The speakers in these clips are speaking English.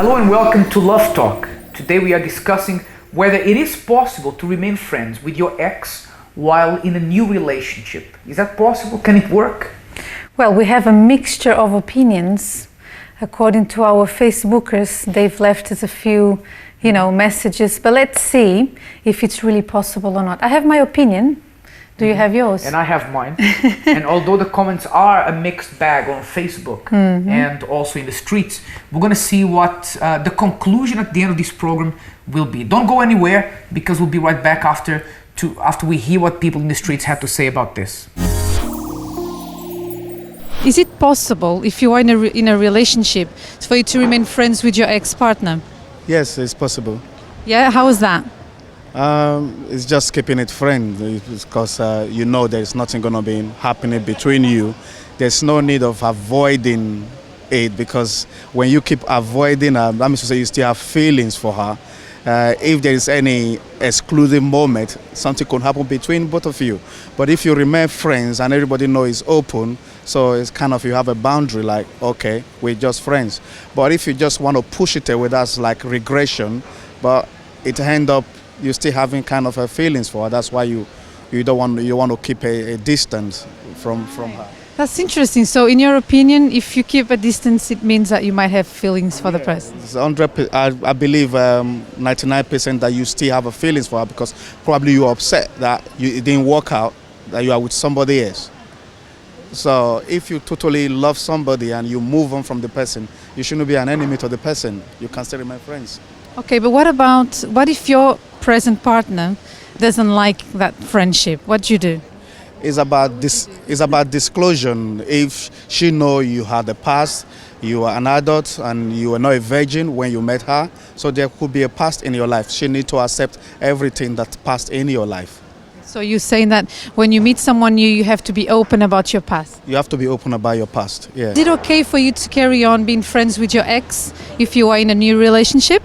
Hello and welcome to Love Talk. Today we are discussing whether it is possible to remain friends with your ex while in a new relationship. Is that possible? Can it work? Well, we have a mixture of opinions. According to our Facebookers, they've left us a few, messages, but let's see if it's really possible or not. I have my opinion. Do you have yours? And I have mine. And although the comments are a mixed bag on Facebook and also in the streets, we're going to see what the conclusion at the end of this program will be. Don't go anywhere, because we'll be right back after we hear what people in the streets have to say about this. Is it possible, if you are in a relationship, for you to remain friends with your ex-partner? Yes, it's possible. Yeah, how is that? It's just keeping it friend, because there's nothing going to be happening between you. There's no need of avoiding it, because when you keep avoiding her, that means to say you still have feelings for her. If there is any exclusive moment, something could happen between both of you. But if you remain friends and everybody knows it's open, so it's kind of, you have a boundary, like, okay, we're just friends. But if you just want to push it away, that's like regression, but it end up you still having kind of a feelings for her. That's why you want to keep a distance from her. That's interesting. So in your opinion, if you keep a distance, it means that you might have feelings for the person? It's 100%, I believe 99% that you still have a feelings for her, because probably you're upset that it didn't work out, that you are with somebody else. So if you totally love somebody and you move on from the person, you shouldn't be an enemy to the person. You can still remain friends. Okay, but what if your present partner doesn't like that friendship? What do you do? It's about disclosure. If she know you had a past, you are an adult and you were not a virgin when you met her, so there could be a past in your life. She need to accept everything that passed in your life. So you're saying that when you meet someone new, you have to be open about your past? You have to be open about your past, yeah. Is it okay for you to carry on being friends with your ex if you are in a new relationship?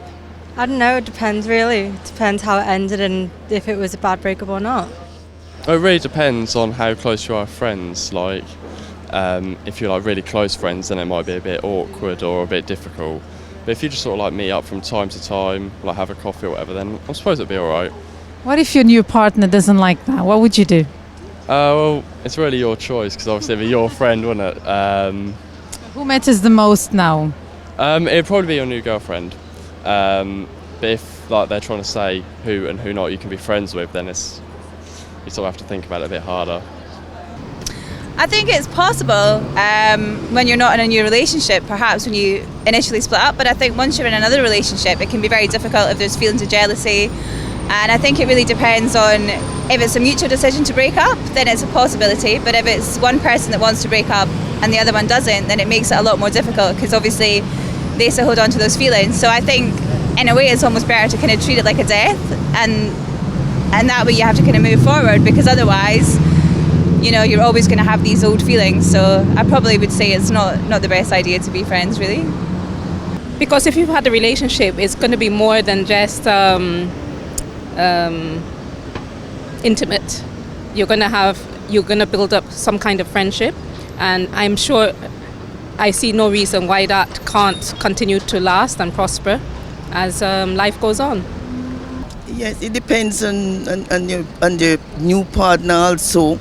I don't know, it depends really. It depends how it ended and if it was a bad breakup or not. It really depends on how close you are friends. Like, if you're like really close friends, then it might be a bit awkward or a bit difficult. But if you just sort of like meet up from time to time, like have a coffee or whatever, then I suppose it'd be alright. What if your new partner doesn't like that? What would you do? Well, it's really your choice, because obviously it'd be your friend, wouldn't it? Who matters the most now? It'd probably be your new girlfriend. But if like they're trying to say who and who not you can be friends with, then you sort of have to think about it a bit harder. I think it's possible when you're not in a new relationship, perhaps when you initially split up, but I think once you're in another relationship it can be very difficult if there's feelings of jealousy, and I think it really depends on if it's a mutual decision to break up, then it's a possibility, but if it's one person that wants to break up and the other one doesn't, then it makes it a lot more difficult, because obviously they still hold on to those feelings. So I think in a way it's almost better to kind of treat it like a death, and that way you have to kind of move forward, because otherwise you're always going to have these old feelings. So I probably would say it's not the best idea to be friends, really. Because if you've had a relationship, it's going to be more than just intimate. You're going to build up some kind of friendship, and I'm sure I see no reason why that can't continue to last and prosper as life goes on. Yes, it depends on the new partner also,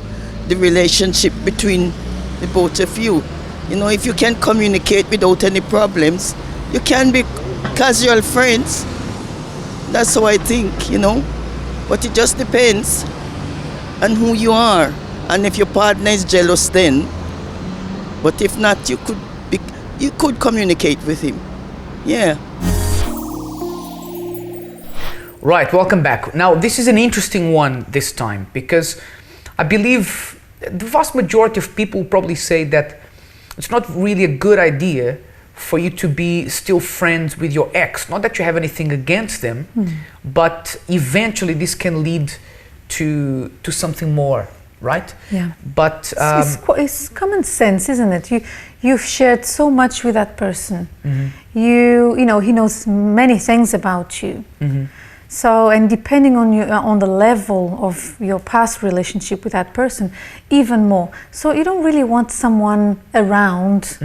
the relationship between the both of you. If you can communicate without any problems, you can be casual friends. That's how I think, But it just depends on who you are. And if your partner is jealous, then. But if not, you could communicate with him. Yeah. Right, welcome back. Now, this is an interesting one this time, because I believe the vast majority of people probably say that it's not really a good idea for you to be still friends with your ex. Not that you have anything against them, but eventually this can lead to something more, right? Yeah. But it's common sense, isn't it? You've shared so much with that person. Mm-hmm. He knows many things about you. Mm-hmm. So, and depending on the level of your past relationship with that person, even more. So you don't really want someone around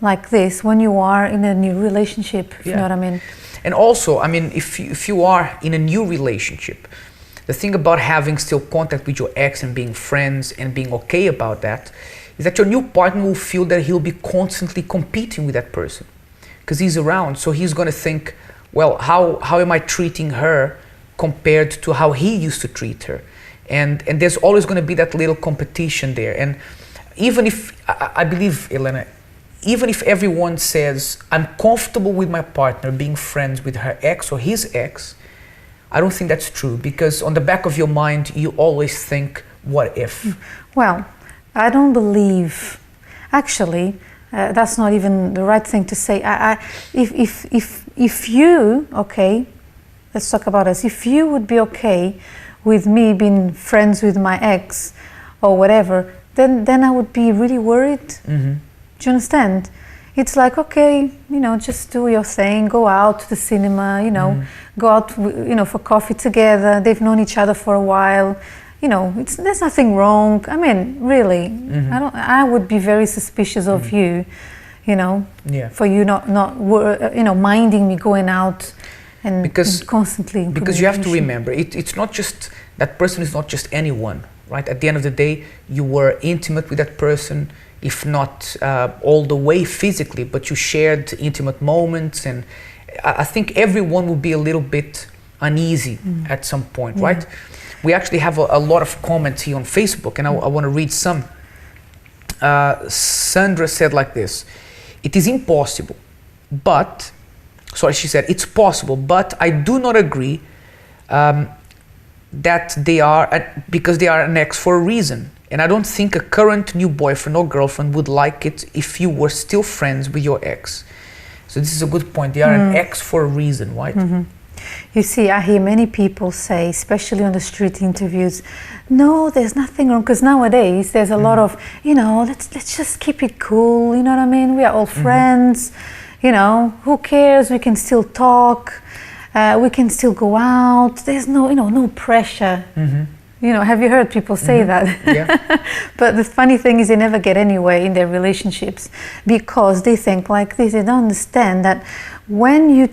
like this when you are in a new relationship, if you Yeah. know what I mean. And also, I mean, if you are in a new relationship, the thing about having still contact with your ex and being friends and being okay about that is that your new partner will feel that he'll be constantly competing with that person because he's around. So he's going to think, well, how am I treating her compared to how he used to treat her? And there's always going to be that little competition there. And even if, I believe, Elena, even if everyone says, I'm comfortable with my partner being friends with her ex or his ex, I don't think that's true, because on the back of your mind, you always think, what if? Well, I don't believe, actually, that's not even the right thing to say. If you, okay, let's talk about us. If you would be okay with me being friends with my ex or whatever, then I would be really worried. Mm-hmm. Do you understand? It's like, okay, you know, just do your thing, go out to the cinema, you know, go out, you know, for coffee together. They've known each other for a while. You know, there's nothing wrong. I mean, really, I would be very suspicious of you, you know, for you not you know, minding me going out and constantly. Because you have to remember, it's not just, that person is not just anyone, right? At the end of the day, you were intimate with that person, if not all the way physically, but you shared intimate moments, and I think everyone will be a little bit uneasy at some point, right? We actually have a lot of comments here on Facebook, and I want to read some. Sandra said like this: it is impossible, but, sorry, she said, it's possible, but I do not agree that they are, because they are an ex for a reason. And I don't think a current new boyfriend or girlfriend would like it if you were still friends with your ex. So this is a good point. They are an ex for a reason, right? You see, I hear many people say, especially on the street interviews, no, there's nothing wrong, because nowadays there's a lot of, you know, let's just keep it cool, you know what I mean? We are all friends, you know, who cares? We can still talk, we can still go out. There's no, you know, no pressure. You know, have you heard people say that? Yeah. But the funny thing is they never get anywhere in their relationships because they think like this. They don't understand that when you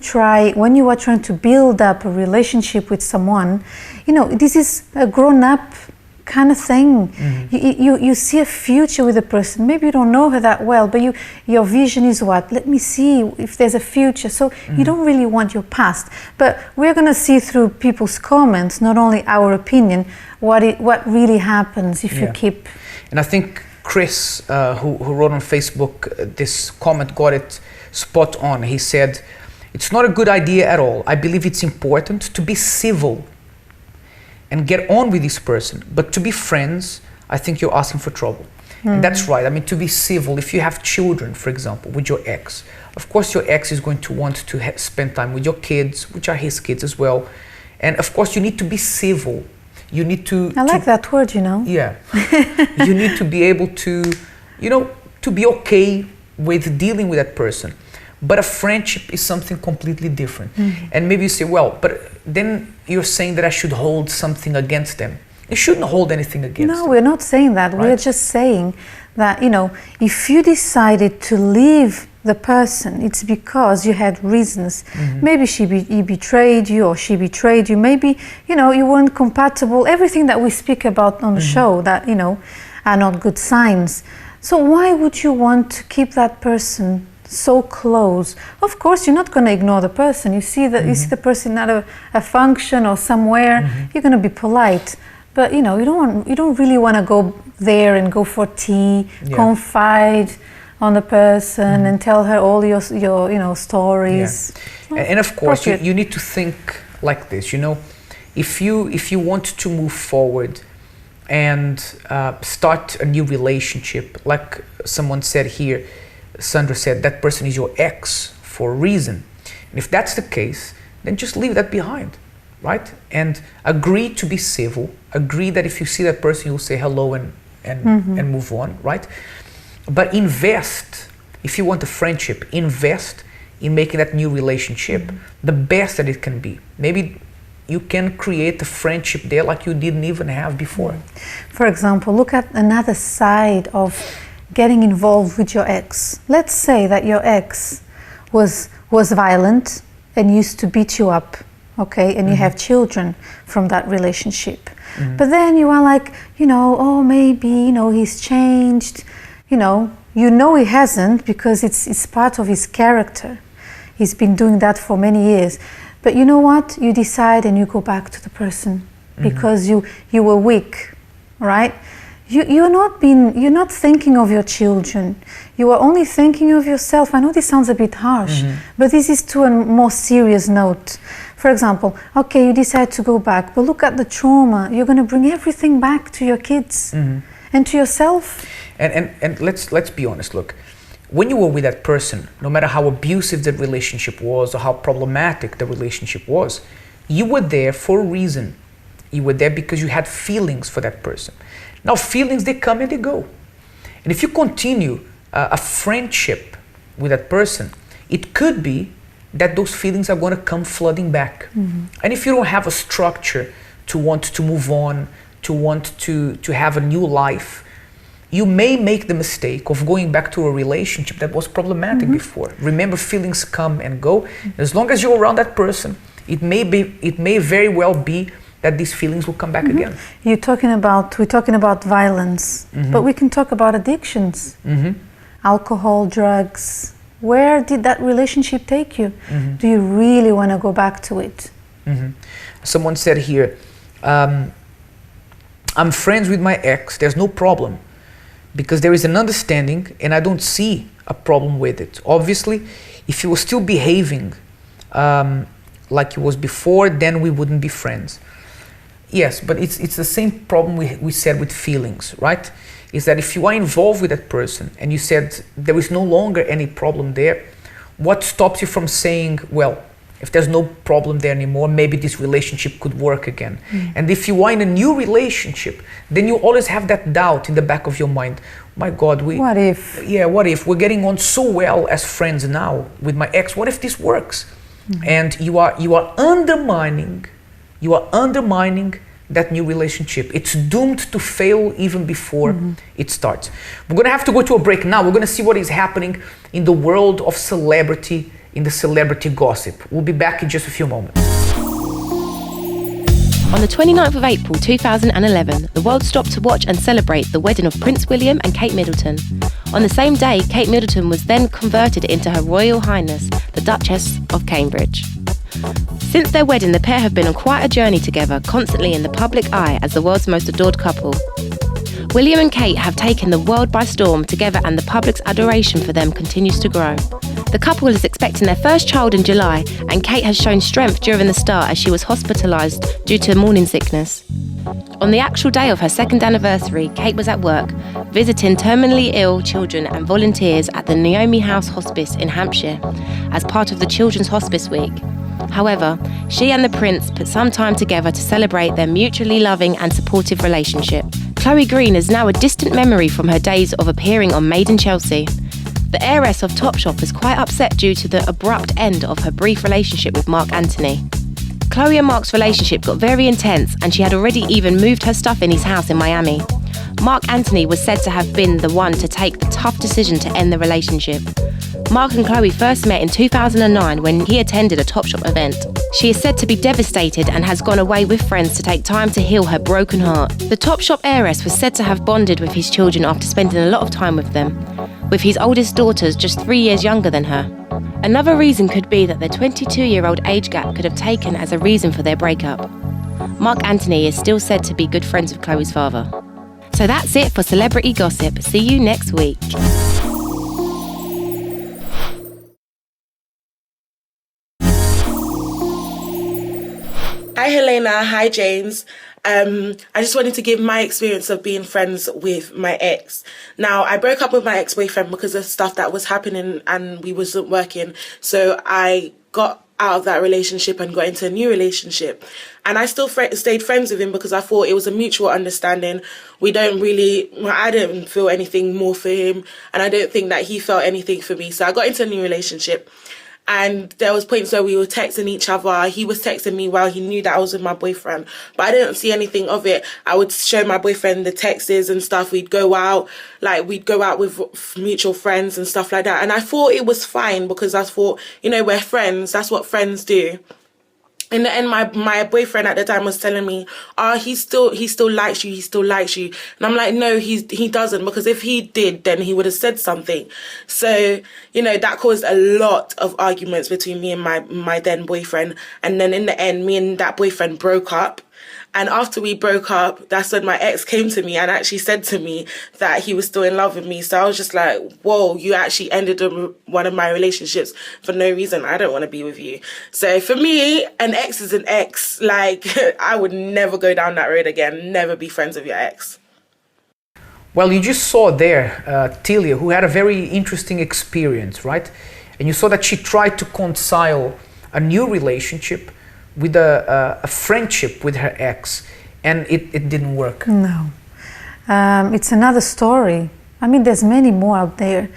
are trying to build up a relationship with someone, you know, this is a grown-up kind of thing. You see a future with a person. Maybe you don't know her that well, but your vision is what? Let me see if there's a future. So you don't really want your past. But we're going to see through people's comments, not only our opinion, what really happens if you keep. And I think Chris, who wrote on Facebook, this comment got it spot on. He said, it's not a good idea at all. I believe it's important to be civil and get on with this person, but to be friends, I think you're asking for trouble. And that's right. I mean, to be civil, if you have children, for example, with your ex, of course your ex is going to want to spend time with your kids, which are his kids as well. And of course you need to be civil. You need to... I like that word, you know. Yeah. You need to be able to, you know, to be okay with dealing with that person. But a friendship is something completely different. And maybe you say, well, but then you're saying that I should hold something against them. You shouldn't hold anything against them. No, we're not saying that. Right? We're just saying that, you know, if you decided to leave the person, it's because you had reasons. Maybe he betrayed you or she betrayed you. Maybe, you know, you weren't compatible. Everything that we speak about on the show that, you know, are not good signs. So why would you want to keep that person so close? Of course, you're not going to ignore the person. You see that you see the person at a function or somewhere. You're going to be polite, but you know you don't really want to go there and go for tea, confide on the person and tell her all your you know stories. And of course, you need to think like this. You know, if you want to move forward and start a new relationship, like someone said here. Sandra said that person is your ex for a reason. And if that's the case, then just leave that behind, right? And agree to be civil. Agree that if you see that person, you'll say hello and move on, right? But invest, if you want a friendship, invest in making that new relationship the best that it can be. Maybe you can create a friendship there like you didn't even have before. For example, look at another side of getting involved with your ex. Let's say that your ex was violent and used to beat you up, okay, and you have children from that relationship. But then you are like, oh, maybe, he's changed. You know he hasn't, because it's part of his character. He's been doing that for many years. But you know what? You decide and you go back to the person because you were weak, right? You're not thinking of your children. You are only thinking of yourself. I know this sounds a bit harsh, but this is to a more serious note. For example, okay, you decide to go back, but look at the trauma. You're going to bring everything back to your kids and to yourself. And let's be honest. Look, when you were with that person, no matter how abusive the relationship was or how problematic the relationship was, you were there for a reason. You were there because you had feelings for that person. Now, feelings, they come and they go. And if you continue a friendship with that person, it could be that those feelings are going to come flooding back. And if you don't have a structure to want to move on, to want to have a new life, you may make the mistake of going back to a relationship that was problematic before. Remember, feelings come and go. As long as you're around that person, it may very well be that these feelings will come back again. We're talking about violence, but we can talk about addictions, alcohol, drugs. Where did that relationship take you? Do you really want to go back to it? Someone said here, I'm friends with my ex, there's no problem, because there is an understanding and I don't see a problem with it. Obviously, if you were still behaving like you was before, then we wouldn't be friends. Yes, but it's the same problem we said with feelings, right? Is that if you are involved with that person and you said there is no longer any problem there, what stops you from saying, well, if there's no problem there anymore, maybe this relationship could work again. And if you are in a new relationship, then you always have that doubt in the back of your mind. My God, what if? Yeah, what if? We're getting on so well as friends now with my ex. What if this works? And you are undermining that new relationship. It's doomed to fail even before it starts. We're going to have to go to a break now. We're going to see what is happening in the world of celebrity, in the celebrity gossip. We'll be back in just a few moments. On the 29th of April 2011, the world stopped to watch and celebrate the wedding of Prince William and Kate Middleton. On the same day, Kate Middleton was then converted into Her Royal Highness, the Duchess of Cambridge. Since their wedding, the pair have been on quite a journey together, constantly in the public eye as the world's most adored couple. William and Kate have taken the world by storm together, and the public's adoration for them continues to grow. The couple is expecting their first child in July, and Kate has shown strength during the start as she was hospitalised due to morning sickness. On the actual day of her second anniversary, Kate was at work, visiting terminally ill children and volunteers at the Naomi House Hospice in Hampshire as part of the Children's Hospice Week. However, she and the Prince put some time together to celebrate their mutually loving and supportive relationship. Chloe Green is now a distant memory from her days of appearing on Made in Chelsea. The heiress of Topshop is quite upset due to the abrupt end of her brief relationship with Mark Anthony. Chloe and Mark's relationship got very intense, and she had already even moved her stuff in his house in Miami. Mark Anthony was said to have been the one to take the tough decision to end the relationship. Mark and Chloe first met in 2009 when he attended a Topshop event. She is said to be devastated and has gone away with friends to take time to heal her broken heart. The Topshop heiress was said to have bonded with his children after spending a lot of time with them, with his oldest daughters just 3 years younger than her. Another reason could be that their 22-year-old age gap could have taken as a reason for their breakup. Mark Anthony is still said to be good friends with Chloe's father. So that's it for Celebrity Gossip. See you next week. Hi Helena, hi James. I just wanted to give my experience of being friends with my ex. Now, I broke up with my ex-boyfriend because of stuff that was happening and we wasn't working. So I got out of that relationship and got into a new relationship. And I still stayed friends with him because I thought it was a mutual understanding. I didn't feel anything more for him and I don't think that he felt anything for me. So I got into a new relationship. And there was points where we were texting each other. He was texting me while he knew that I was with my boyfriend, but I didn't see anything of it. I would show my boyfriend the texts and stuff. We'd go out with mutual friends and stuff like that. And I thought it was fine because I thought, we're friends. That's what friends do. In the end, my boyfriend at the time was telling me, he still likes you, he still likes you. And I'm like, no, he doesn't, because if he did, then he would have said something. So, that caused a lot of arguments between me and my then boyfriend. And then in the end, me and that boyfriend broke up. And after we broke up, that's when my ex came to me and actually said to me that he was still in love with me. So I was just like, whoa, you actually ended one of my relationships for no reason. I don't want to be with you. So for me, an ex is an ex. Like, I would never go down that road again. Never be friends with your ex. Well, you just saw there Tilia, who had a very interesting experience, right? And you saw that she tried to reconcile a new relationship with a friendship with her ex, and it didn't work. No. It's another story. I mean, there's many more out there.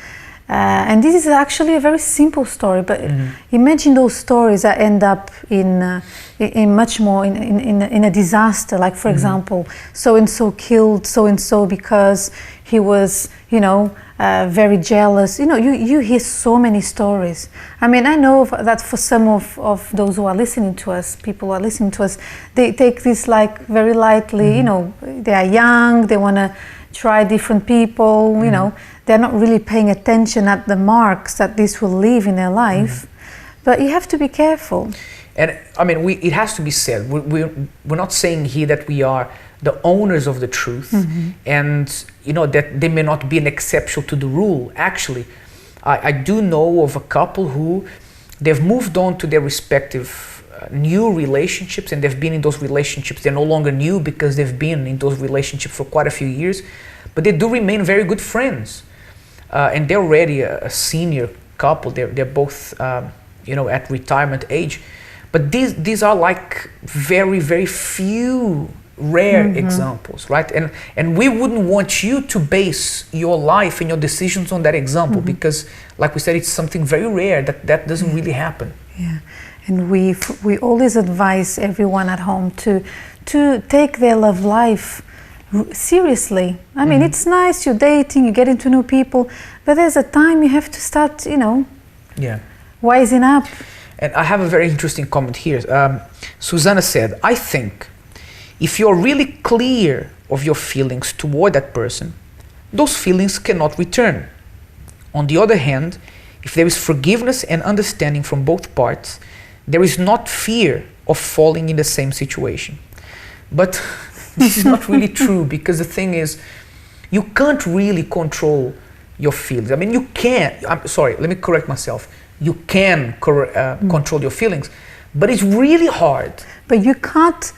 And this is actually a very simple story, but imagine those stories that end up in much more in a disaster. Like, for example, so-and-so killed so-and-so because he was, very jealous. You hear so many stories. I mean, I know that for some of those who are listening to us, people who are listening to us, they take this like very lightly. They are young, they want to try different people, they're not really paying attention at the marks that this will leave in their life. But you have to be careful. And I mean, it has to be said, we're not saying here that we are the owners of the truth, and that they may not be an exception to the rule. Actually, I do know of a couple who they've moved on to their respective new relationships, and they've been in those relationships. They're no longer new because they've been in those relationships for quite a few years, but they do remain very good friends, and they're already a senior couple. They're both at retirement age, but these are like very, very few rare examples, right? And we wouldn't want you to base your life and your decisions on that example, because like we said, it's something very rare that doesn't really happen. Yeah. And we always advise everyone at home to take their love life seriously. I mean, it's nice, you're dating, you're getting to know people, but there's a time you have to start, wising up. And I have a very interesting comment here. Susanna said, I think if you're really clear of your feelings toward that person, those feelings cannot return. On the other hand, if there is forgiveness and understanding from both parts, there is not fear of falling in the same situation. But this is not really true, because the thing is, you can't really control your feelings. I mean, you can, let me correct myself. You can control your feelings, but it's really hard. But you can't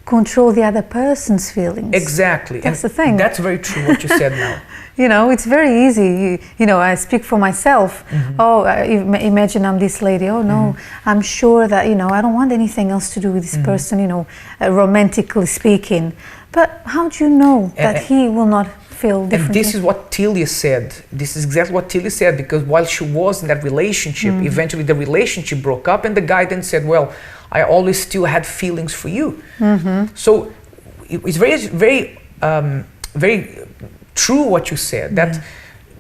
control the other person's feelings. Exactly. That's and the thing. That's very true what you said now. It's very easy. I speak for myself. Imagine I'm this lady. Oh no, I'm sure that, I don't want anything else to do with this person, romantically speaking. But how do you know that he will not feel differently? And this is what Tilia said. This is exactly what Tilia said, because while she was in that relationship, eventually the relationship broke up, and the guy then said, well, I always still had feelings for you. So it's very, very, very true what you said, that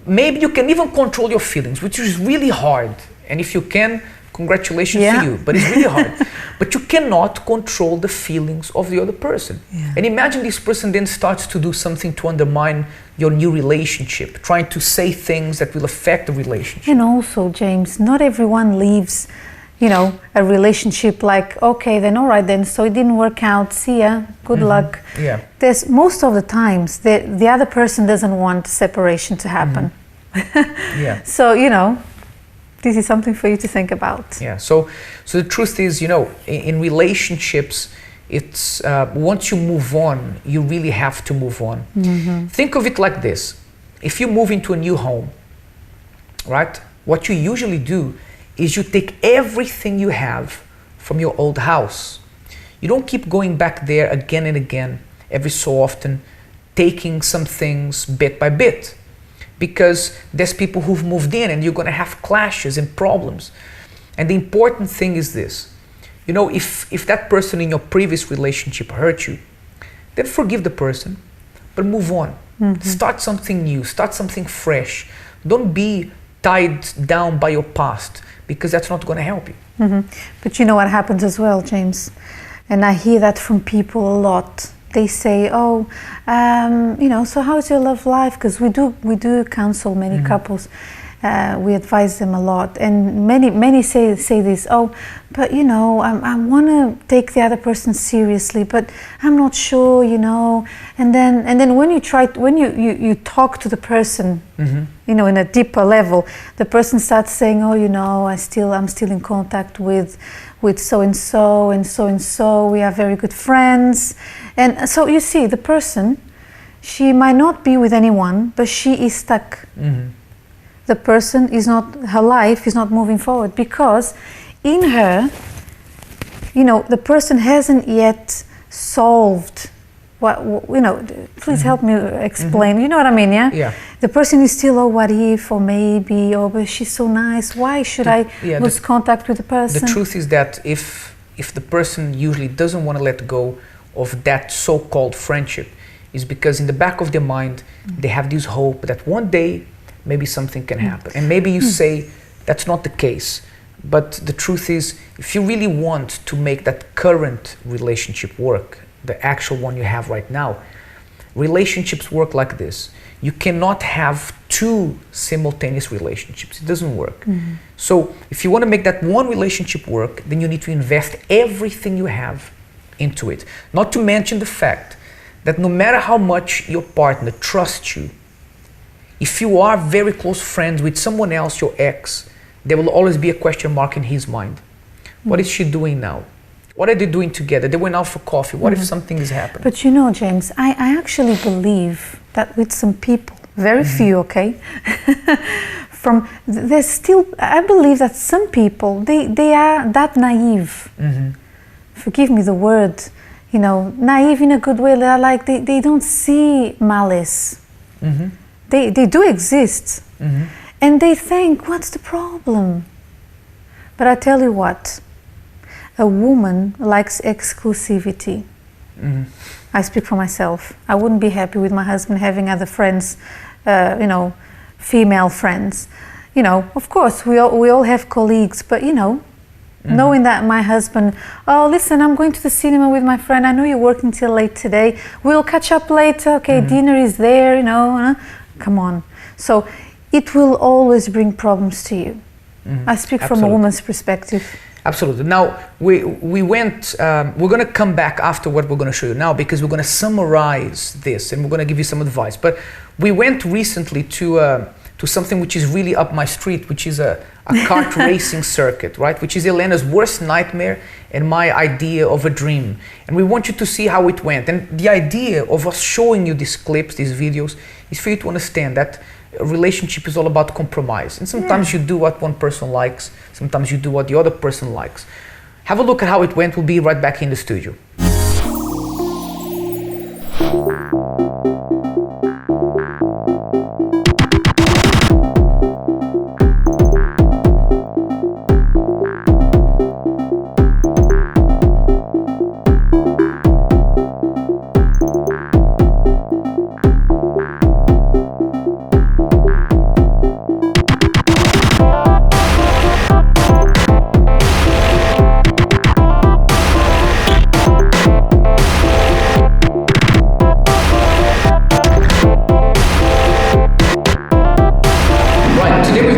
maybe you can even control your feelings, which is really hard. And if you can, congratulations to you, but it's really hard. But you cannot control the feelings of the other person. And imagine this person then starts to do something to undermine your new relationship, trying to say things that will affect the relationship. And also, James, not everyone leaves a relationship like, okay, then all right then, so it didn't work out, see ya, good luck. There's most of the times the other person doesn't want separation to happen. So, this is something for you to think about. So the truth is, in relationships, it's once you move on, you really have to move on. Think of it like this. If you move into a new home, right, what you usually do is you take everything you have from your old house. You don't keep going back there again and again, every so often, taking some things bit by bit, because there's people who've moved in and you're going to have clashes and problems. And the important thing is this. You know, if that person in your previous relationship hurt you, then forgive the person, but move on. Start something new, start something fresh. Don't be tied down by your past, because that's not going to help you. But you know what happens as well, James? And I hear that from people a lot. They say, "Oh, you know, so how's your love life?" Because we do counsel many couples. We advise them a lot, and many say this. "Oh, but you know, I want to take the other person seriously, but I'm not sure, you know." And then when you talk to the person, you know, in a deeper level, the person starts saying, "Oh, you know, I'm still in contact with so and so and so and so. We are very good friends." And so you see, the person, she might not be with anyone, but she is stuck. The person is not, her life is not moving forward, because in her, you know, the person hasn't yet solved what, you know, please help me explain. You know what I mean, yeah? Yeah. The person is still, "Oh, what if, or maybe, oh, but she's so nice. Why should I lose contact with the person?" The truth is that if the person usually doesn't want to let go of that so-called friendship, is because in the back of their mind, they have this hope that one day maybe something can happen. And maybe you say that's not the case. But the truth is, if you really want to make that current relationship work, the actual one you have right now, relationships work like this. You cannot have two simultaneous relationships. It doesn't work. So if you want to make that one relationship work, then you need to invest everything you have into it. Not to mention the fact that no matter how much your partner trusts you, if you are very close friends with someone else, your ex, there will always be a question mark in his mind. What is she doing now? What are they doing together? They went out for coffee. What if something is happening? But you know, James, I actually believe that with some people, very few, okay? There's still, I believe that some people, they are that naive. Forgive me the word, you know, naive in a good way. They're like, they don't see malice. They do exist. And they think, what's the problem? But I tell you what, a woman likes exclusivity. I speak for myself. I wouldn't be happy with my husband having other friends, you know, female friends. You know, of course, we all have colleagues, but you know, knowing that my husband, "Oh, listen, I'm going to the cinema with my friend. I know you're working till late today. We'll catch up later. Okay, dinner is there, you know." Come on. So it will always bring problems to you. I speak from a woman's perspective. Absolutely. Now, we went, we're going to come back after what we're going to show you now, because we're going to summarize this and we're going to give you some advice. But we went recently to something which is really up my street, which is a kart racing circuit, right? Which is Elena's worst nightmare and my idea of a dream. And we want you to see how it went. And the idea of us showing you these clips, these videos, is for you to understand that a relationship is all about compromise. And sometimes you do what one person likes, sometimes you do what the other person likes. Have a look at how it went. We'll be right back in the studio.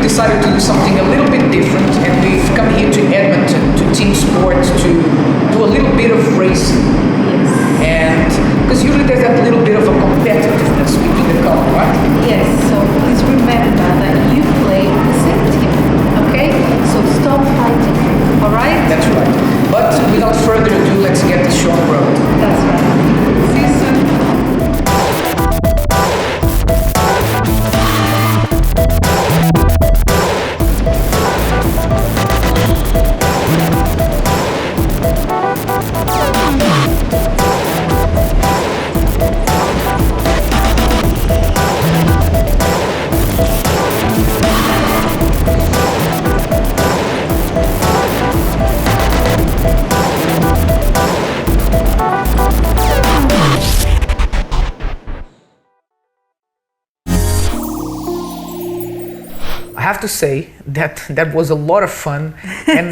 Decided to do something a little bit different, and we've come here to Edmonton, to Team Sports, to do a little bit of racing. And because usually there's that little bit of a competitiveness between the couple, right? Yes, so please remember that you play the same team, okay? So stop fighting, all right? That's right. But without further ado, let's get this show on the road. That's right. See you soon. I have to say that that was a lot of fun. And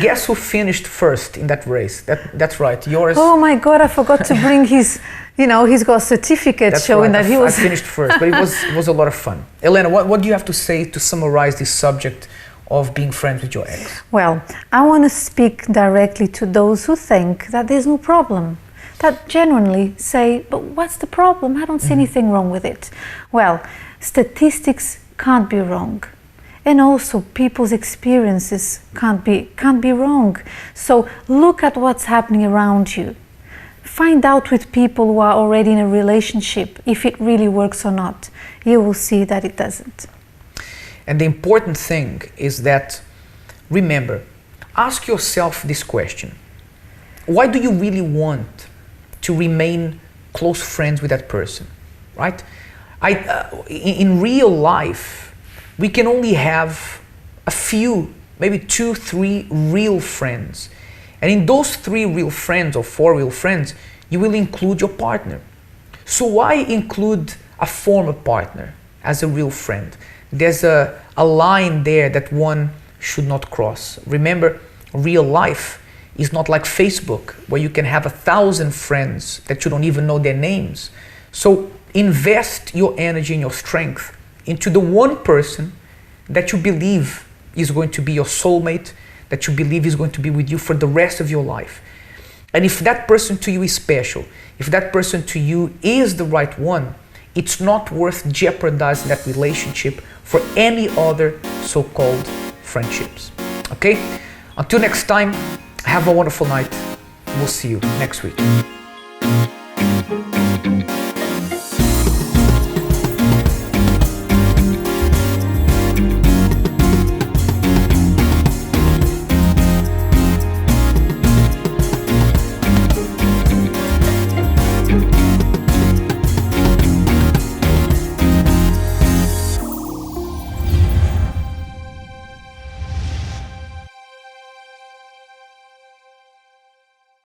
guess who finished first in that race? That's right, yours. Oh my God, I forgot to bring his, he's got a certificate That's showing right. that he was... I finished first, but it was a lot of fun. Elena, what do you have to say to summarize this subject of being friends with your ex? Well, I want to speak directly to those who think that there's no problem, that genuinely say, but what's the problem? I don't see anything wrong with it. Well, statistics can't be wrong. And also people's experiences can't be wrong. So look at what's happening around you. Find out with people who are already in a relationship if it really works or not. You will see that it doesn't. And the important thing is that, remember, ask yourself this question. Why do you really want to remain close friends with that person, right? In real life, we can only have a few, maybe 2, 3 real friends. And in those 3 real friends or 4 real friends, you will include your partner. So why include a former partner as a real friend? There's a line there that one should not cross. Remember, real life is not like Facebook, where you can have 1,000 friends that you don't even know their names. So invest your energy and your strength into the one person that you believe is going to be your soulmate, that you believe is going to be with you for the rest of your life. And if that person to you is special, if that person to you is the right one, it's not worth jeopardizing that relationship for any other so-called friendships. Okay? Until next time, have a wonderful night. We'll see you next week.